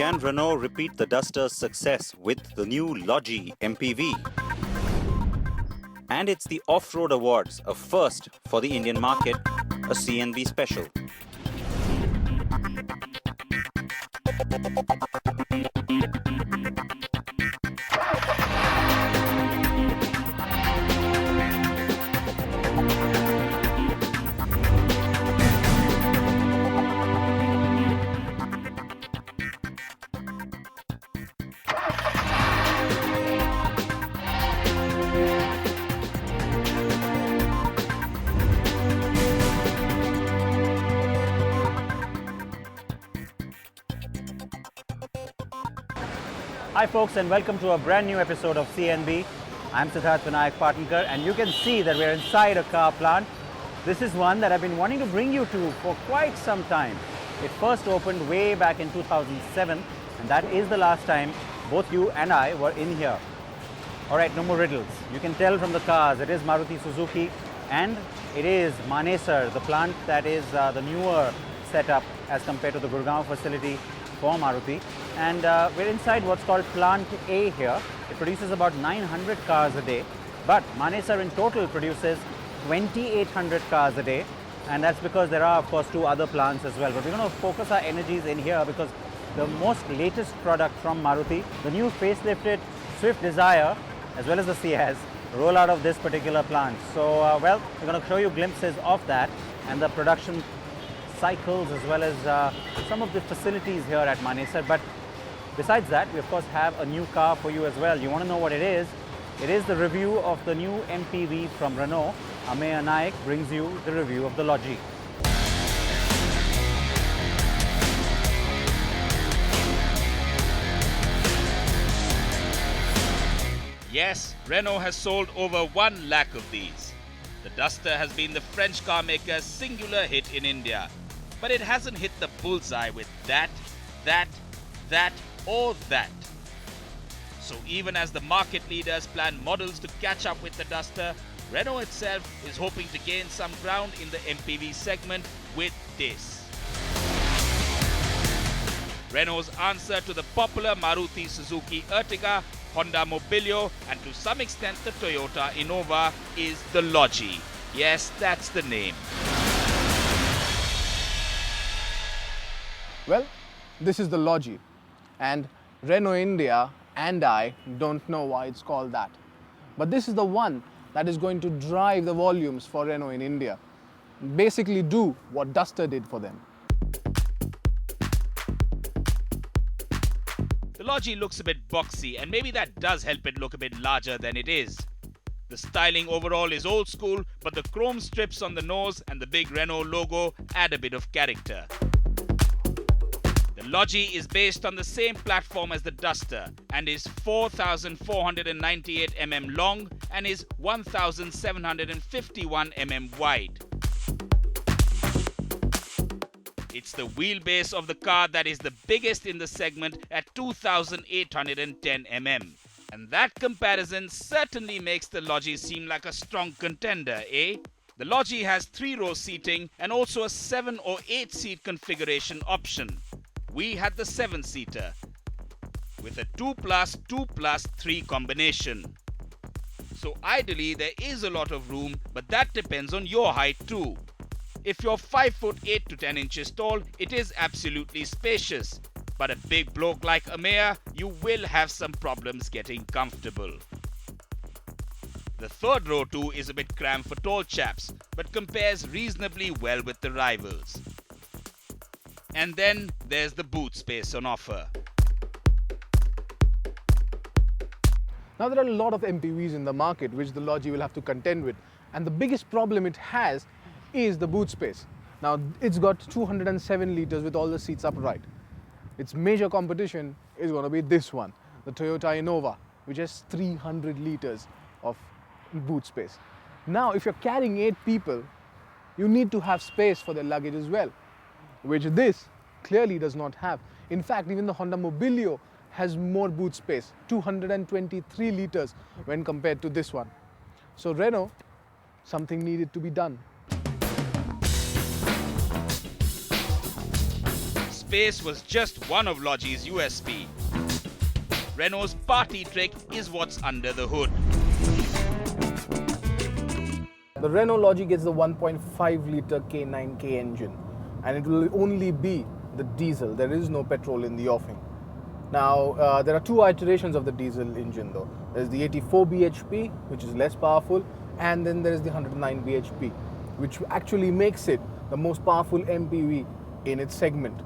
Can Renault repeat the Duster's success with the new Lodgy MPV? And it's the Off-Road Awards, a first for the Indian market, a CNB special. Hi folks, and welcome to a brand new episode of CNB. I'm SIDDHARTH PATANKAR, and you can see that we're inside a car plant. This is one that I've been wanting to bring you to for quite some time. It first opened way back in 2007, and that is the last time both you and I were in here. Alright, no more riddles. You can tell from the cars, it is Maruti Suzuki and it is Manesar, the plant that is the newer setup as compared to the Gurgaon facility for Maruti. And we're inside what's called Plant A here. It produces about 900 cars a day, but Manesar in total produces 2,800 cars a day, and that's because there are of course two other plants as well. But we're going to focus our energies in here because the most latest product from Maruti, the new facelifted Swift Dzire as well as the Ciaz, roll out of this particular plant. So well, we're going to show you glimpses of that and the production cycles as well as some of the facilities here at Manesar. But besides that, we of course have a new car for you as well. You want to know what it is? It is the review of the new MPV from Renault. Ameya Naik brings you the review of the Lodgy. Yes, Renault has sold over 1 lakh of these. The Duster has been the French car maker's singular hit in India, but it hasn't hit the bullseye with that, or that. So even as the market leaders plan models to catch up with the Duster, Renault itself is hoping to gain some ground in the MPV segment with this. Renault's answer to the popular Maruti Suzuki Ertiga, Honda Mobilio, and to some extent the Toyota Innova is the Lodgy. Yes, that's the name. Well, this is the Lodgy, and Renault India and I don't know why it's called that. But this is the one that is going to drive the volumes for Renault in India. Basically do what Duster did for them. The Lodgy looks a bit boxy, and maybe that does help it look a bit larger than it is. The styling overall is old school, but the chrome strips on the nose and the big Renault logo add a bit of character. The Lodgy is based on the same platform as the Duster and is 4,498 mm long and is 1,751 mm wide. It's the wheelbase of the car that is the biggest in the segment at 2,810 mm. And that comparison certainly makes the Lodgy seem like a strong contender, eh? The Lodgy has 3-row seating and also a 7 or 8 seat configuration option. We had the 7-seater with a 2+2+3 combination. So ideally there is a lot of room, but that depends on your height too. If you're 5 foot 8 to 10 inches tall, it is absolutely spacious. But a big bloke like Ameya, you will have some problems getting comfortable. The 3rd row too is a bit cramped for tall chaps, but compares reasonably well with the rivals. And then there's the boot space on offer. Now there are a lot of MPVs in the market which the Lodgy will have to contend with, and the biggest problem it has is the boot space. Now it's got 207 litres with all the seats upright. Its major competition is going to be this one, the Toyota Innova, which has 300 litres of boot space. Now if you're carrying 8 people, you need to have space for their luggage as well, which this clearly does not have. In fact, even the Honda Mobilio has more boot space, 223 litres when compared to this one. So Renault, something needed to be done. space was just one of Lodgy's USP. Renault's party trick is what's under the hood. The Renault Lodgy gets the 1.5 litre K9K engine, and it will only be the diesel. There is no petrol in the offing. Now, there are two iterations of the diesel engine though. There's the 84 bhp, which is less powerful, and then there is the 109 bhp, which actually makes it the most powerful MPV in its segment.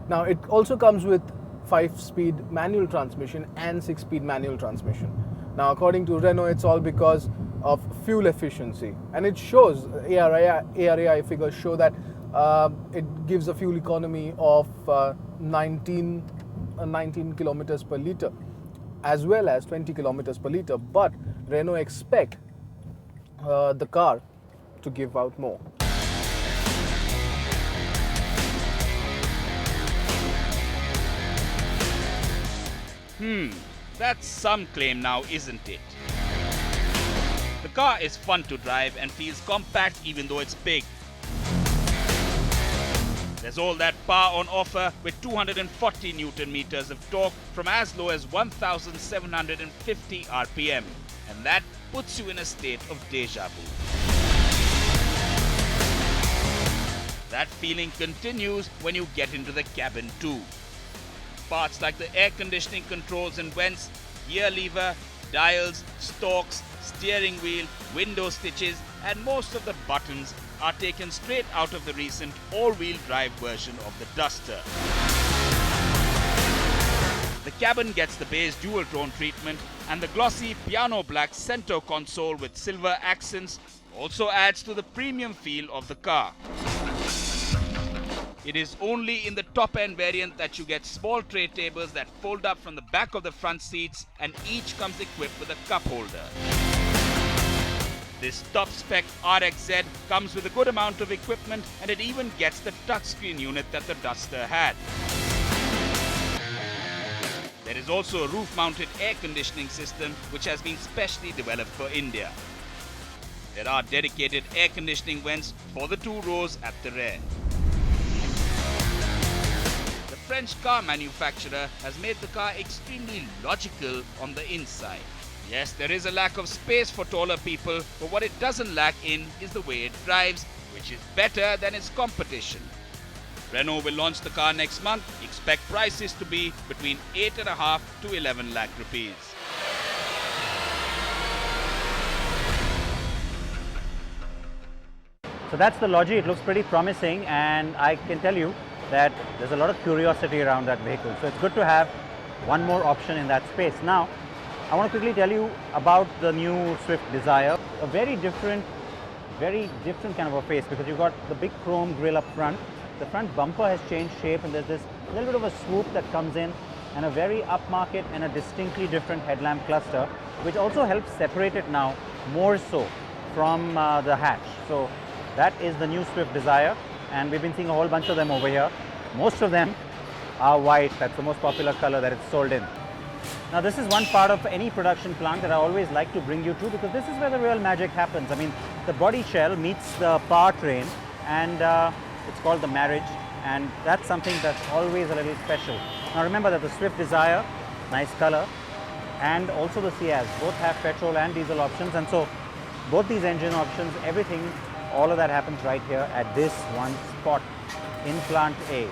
Now, it also comes with 5-speed manual transmission and 6-speed manual transmission. Now, according to Renault, it's all because of fuel efficiency, and it shows. ARAI figures show that it gives a fuel economy of 19 kilometers per litre, as well as 20 kilometers per litre. But Renault expect the car to give out more. That's some claim now, isn't it? The car is fun to drive and feels compact even though it's big. There's all that power on offer with 240 Newton meters of torque from as low as 1,750 RPM, and that puts you in a state of deja vu. That feeling continues when you get into the cabin too. Parts like the air conditioning controls and vents, gear lever, dials, stalks, steering wheel, window stitches, and most of the buttons are taken straight out of the recent all-wheel drive version of the Duster. The cabin gets the base dual-tone treatment, and the glossy piano black center console with silver accents also adds to the premium feel of the car. It is only in the top-end variant that you get small tray tables that fold up from the back of the front seats, and each comes equipped with a cup holder. This top-spec RXZ comes with a good amount of equipment, and it even gets the touchscreen unit that the Duster had. There is also a roof-mounted air conditioning system which has been specially developed for India. There are dedicated air conditioning vents for the two rows at the rear. The French car manufacturer has made the car extremely logical on the inside. Yes, there is a lack of space for taller people, but what it doesn't lack in is the way it drives, which is better than its competition. Renault will launch the car next month. Expect prices to be between 8.5 to 11 lakh rupees. So that's the Lodgy. It looks pretty promising, and I can tell you that there's a lot of curiosity around that vehicle. So it's good to have one more option in that space. Now, I want to quickly tell you about the new Swift Dzire. A very different kind of a face, because you've got the big chrome grille up front. The front bumper has changed shape, and there's this little bit of a swoop that comes in, and a very upmarket and a distinctly different headlamp cluster, which also helps separate it now more so from the hatch. So that is the new Swift Dzire, and we've been seeing a whole bunch of them over here. Most of them are white. That's the most popular color that it's sold in. Now, this is one part of any production plant that I always like to bring you to, because this is where the real magic happens. I mean, the body shell meets the powertrain, and it's called the marriage, and that's something that's always a little special. Now, remember that the Swift Dzire, nice color, and also the Ciaz, both have petrol and diesel options, and so both these engine options, everything, all of that happens right here at this one spot in Plant A.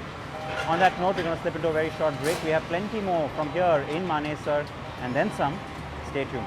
On that note, we're going to slip into a very short break. We have plenty more from here in Manesar and then some. Stay tuned.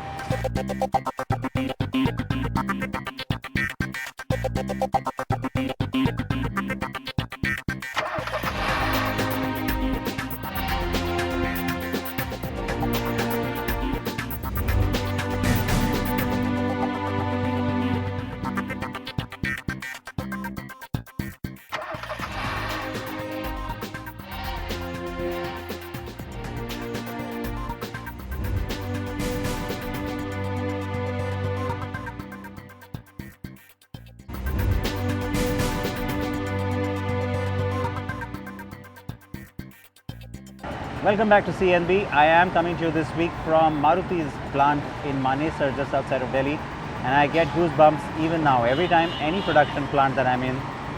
Welcome back to CNB. I am coming to you this week from Maruti's plant in Manesar, just outside of Delhi, and I get goosebumps even now. Every time any production plant that I'm in,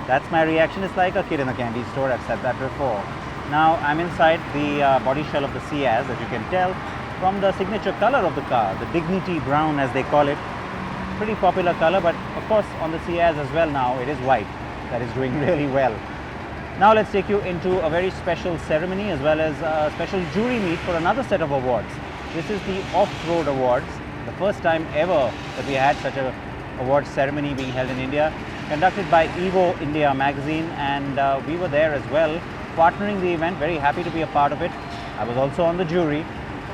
that's my reaction. It's like a kid in a candy store. I've said that before. Now I'm inside the body shell of the Ciaz, as you can tell from the signature color of the car, the Dignity Brown as they call it. Pretty popular color, but of course on the Ciaz as well now it is white. That is doing really well. Now let's take you into a very special ceremony as well as a special jury meet for another set of awards. This is the Off-Road Awards, the first time ever that we had such a awards ceremony being held in India, conducted by Evo India magazine, and we were there as well, partnering the event. Very happy to be a part of it. I was also on the jury.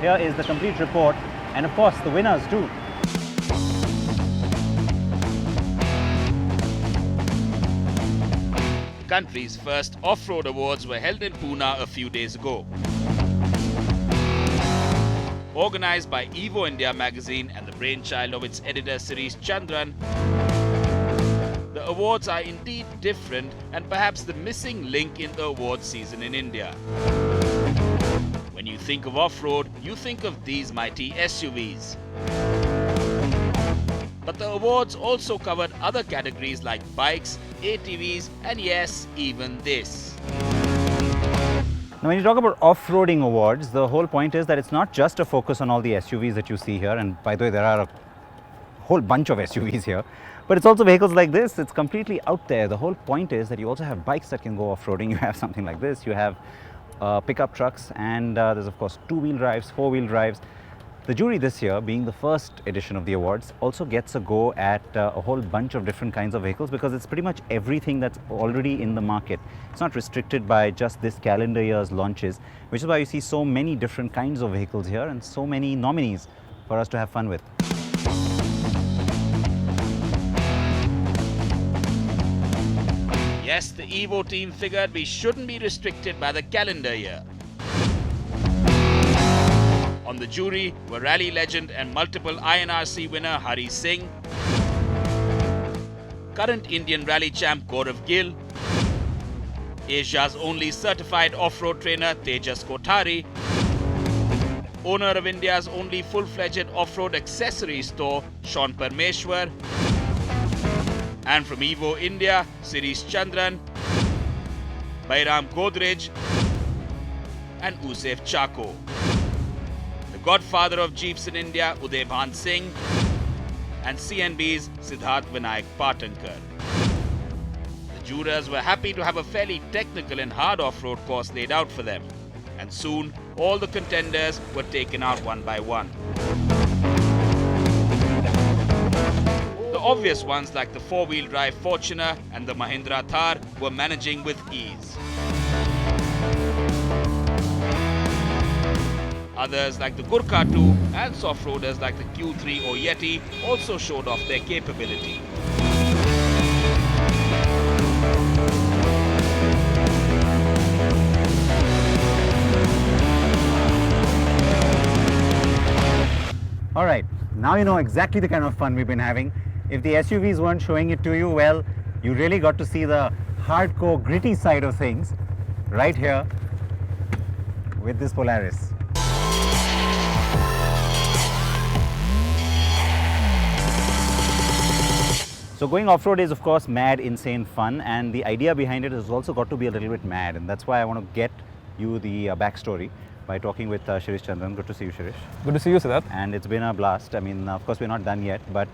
Here is the complete report, and of course the winners too. The country's first off-road awards were held in Pune a few days ago. Organized by Evo India magazine and the brainchild of its editor SHIRISH Chandran, the awards are indeed different and perhaps the missing link in the awards season in India. When you think of off-road, you think of these mighty SUVs. But the awards also covered other categories like bikes, ATVs, and yes, even this. Now, when you talk about off-roading awards, the whole point is that it's not just a focus on all the SUVs that you see here, and by the way, there are a whole bunch of SUVs here, but it's also vehicles like this. It's completely out there. The whole point is that you also have bikes that can go off-roading. You have something like this, you have pickup trucks, and there's of course two-wheel drives, four-wheel drives. The jury this year, being the first edition of the awards, also gets a go at a whole bunch of different kinds of vehicles, because it's pretty much everything that's already in the market. It's not restricted by just this calendar year's launches, which is why you see so many different kinds of vehicles here and so many nominees for us to have fun with. Yes, the Evo team figured we shouldn't be restricted by the calendar year. On the jury were rally legend and multiple INRC winner Hari Singh, current Indian rally champ GAURAV GILL, Asia's only certified off-road trainer Tejas Kothari, owner of India's only full-fledged off-road accessory store Sean Parmeshwar, and from Evo India, SHIRISH Chandran, Bairam Godrej, and Usef Chako. The godfather of Jeeps in India, Udayban Singh, and CNB's VINAYAK PATANKAR. The jurors were happy to have a fairly technical and hard off-road course laid out for them, and soon all the contenders were taken out one by one. The obvious ones like the four-wheel drive Fortuner and the Mahindra Thar were managing with ease. Others like the Gurkha 2 and soft-roaders like the Q3 or Yeti also showed off their capability. Alright, now you know exactly the kind of fun we've been having. If the SUVs weren't showing it to you, well, you really got to see the hardcore, gritty side of things right here with this Polaris. So going off-road is of course mad, insane fun, and the idea behind it has also got to be a little bit mad, and that's why I want to get you the backstory by talking with SHIRISH Chandran. Good to see you, SHIRISH. Good to see you, Siddharth. And it's been a blast. I mean, of course we're not done yet, but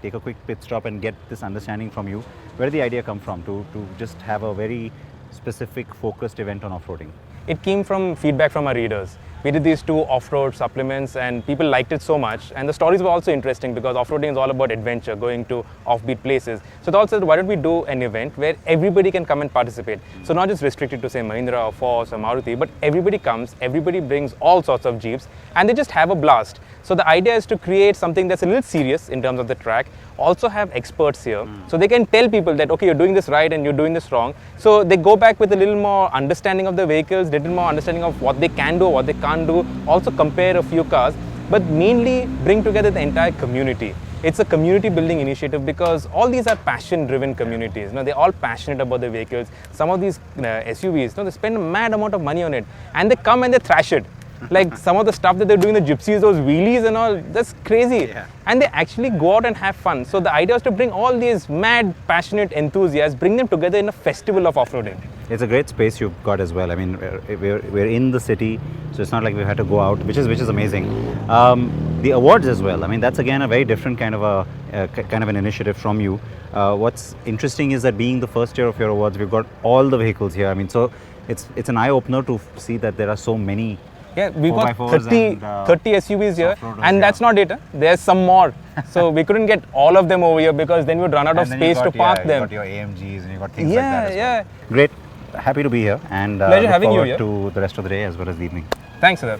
take a quick pit stop and get this understanding from you. Where did the idea come from to just have a very specific, focused event on off-roading? It came from feedback from our readers. We did these two off-road supplements and people liked it so much, and the stories were also interesting because off-roading is all about adventure, going to offbeat places. So they all said, why don't we do an event where everybody can come and participate? So not just restricted to say Mahindra or Force or Maruti, but everybody comes, everybody brings all sorts of Jeeps and they just have a blast. So the idea is to create something that's a little serious in terms of the track, also have experts here. So they can tell people that, okay, you're doing this right and you're doing this wrong. So they go back with a little more understanding of the vehicles, a little more understanding of what they can do, what they can't do, also compare a few cars, but mainly bring together the entire community. It's a community building initiative because all these are passion driven communities. You know, they're all passionate about their vehicles. Some of these SUVs, you know, they spend a mad amount of money on it and they come and they thrash it. Like some of the stuff that they're doing, the gypsies, those wheelies and all, that's crazy. Yeah. And they actually go out and have fun. So the idea is to bring all these mad, passionate enthusiasts, bring them together in a festival of off-roading. It's a great space you've got as well. I mean, we're in the city, so it's not like we've had to go out, which is amazing. The awards as well. I mean, that's again a very different kind of an initiative from you. What's interesting is that being the first year of your awards, we've got all the vehicles here. I mean, so it's an eye opener to see that there are so many. Yeah, we've got 30 SUVs here, and yeah. That's not it. There's some more. So we couldn't get all of them over here because then we'd run out of space to park them. You got your AMGs and you got things like that as well. Great. Happy to be here, and pleasure having you here. To the rest of the day as well as the evening. Thanks, Siddharth.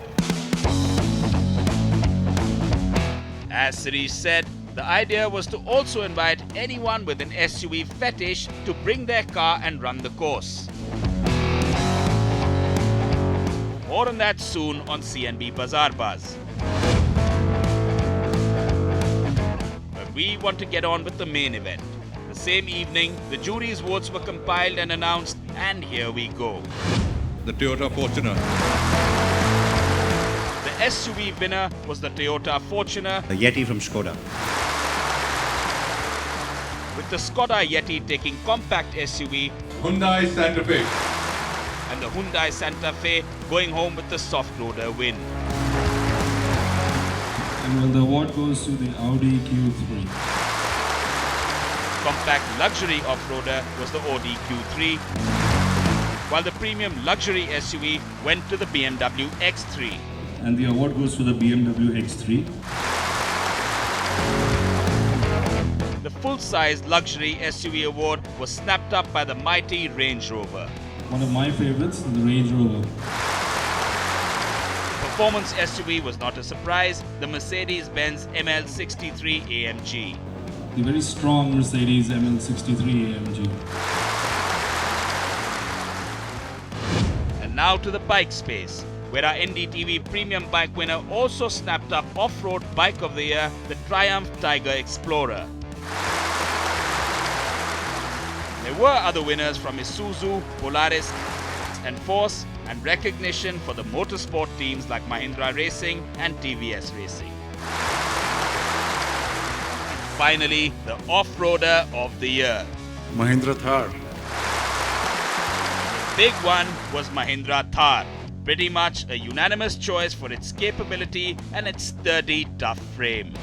As Shirish said, the idea was to also invite anyone with an SUV fetish to bring their car and run the course. More on that soon on CNB Bazaar Buzz. But we want to get on with the main event. The same evening, the jury's votes were compiled and announced, and here we go. The Toyota Fortuner. The SUV winner was the Toyota Fortuner, The Yeti from Skoda. with the Skoda Yeti taking compact SUV Hyundai Santa Fe. and the Hyundai Santa Fe going home with the soft-loader win. And well, the award goes to the Audi Q3. Compact luxury off-roader was the Audi Q3, while the premium luxury SUV went to the BMW X3. And the award goes to the BMW X3. The full-size luxury SUV award was snapped up by the mighty Range Rover. One of my favorites, the Range Rover. Performance SUV was not a surprise, the Mercedes-Benz ML63 AMG. The very strong Mercedes ML63 AMG. And now to the bike space, where our NDTV premium bike winner also snapped up off-road bike of the year, the Triumph Tiger Explorer. There were other winners from Isuzu, Polaris and Force, and recognition for the motorsport teams like Mahindra Racing and TVS Racing. And finally, the off-roader of the year. Mahindra Thar. The big one was Mahindra Thar. Pretty much a unanimous choice for its capability and its sturdy, tough frame.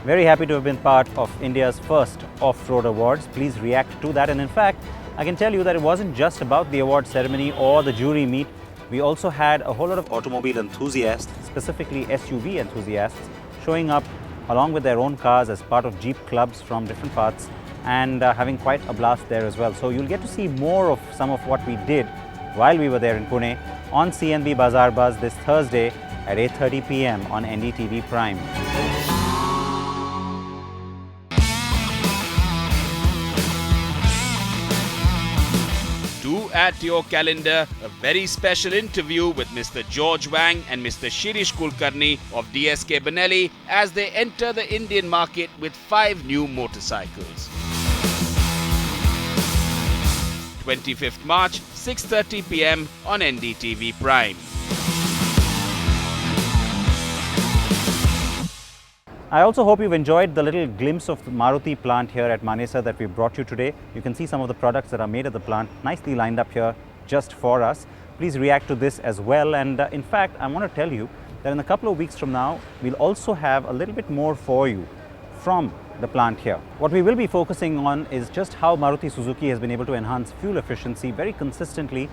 Very happy to have been part of India's first off-road awards. Please react to that. And in fact, I can tell you that it wasn't just about the award ceremony or the jury meet. We also had a whole lot of Automobile enthusiasts. specifically SUV enthusiasts, showing up along with their own cars as part of Jeep clubs from different parts, and having quite a blast there as well. So you'll get to see more of some of what we did while we were there in Pune on CNB Bazaar Buzz this Thursday at 8:30 p.m. on NDTV Prime. Do add to your calendar a very special interview with Mr. George Wang and Mr. Shirish Kulkarni of DSK Benelli as they enter the Indian market with 5 new motorcycles. 25th March, 6:30 p.m. on NDTV Prime. I also hope you've enjoyed the little glimpse of the Maruti plant here at Manesar that we brought you today. You can see some of the products that are made at the plant nicely lined up here just for us. Please react to this as well. And in fact, I want to tell you that in a couple of weeks from now, we'll also have a little bit more for you from the plant here. What we will be focusing on is just how Maruti Suzuki has been able to enhance fuel efficiency very consistently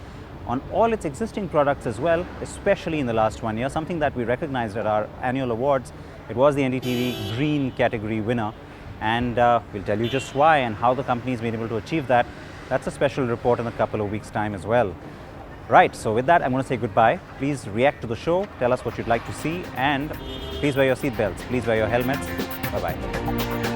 on all its existing products as well, especially in the last 1 year, something that we recognized at our annual awards. It was the NDTV Green category winner, and we'll tell you just why and how the company's been able to achieve that. That's a special report in a couple of weeks' time as well. Right, so with that, I'm going to say goodbye. Please react to the show, tell us what you'd like to see, and please wear your seatbelts, please wear your helmets. Bye-bye.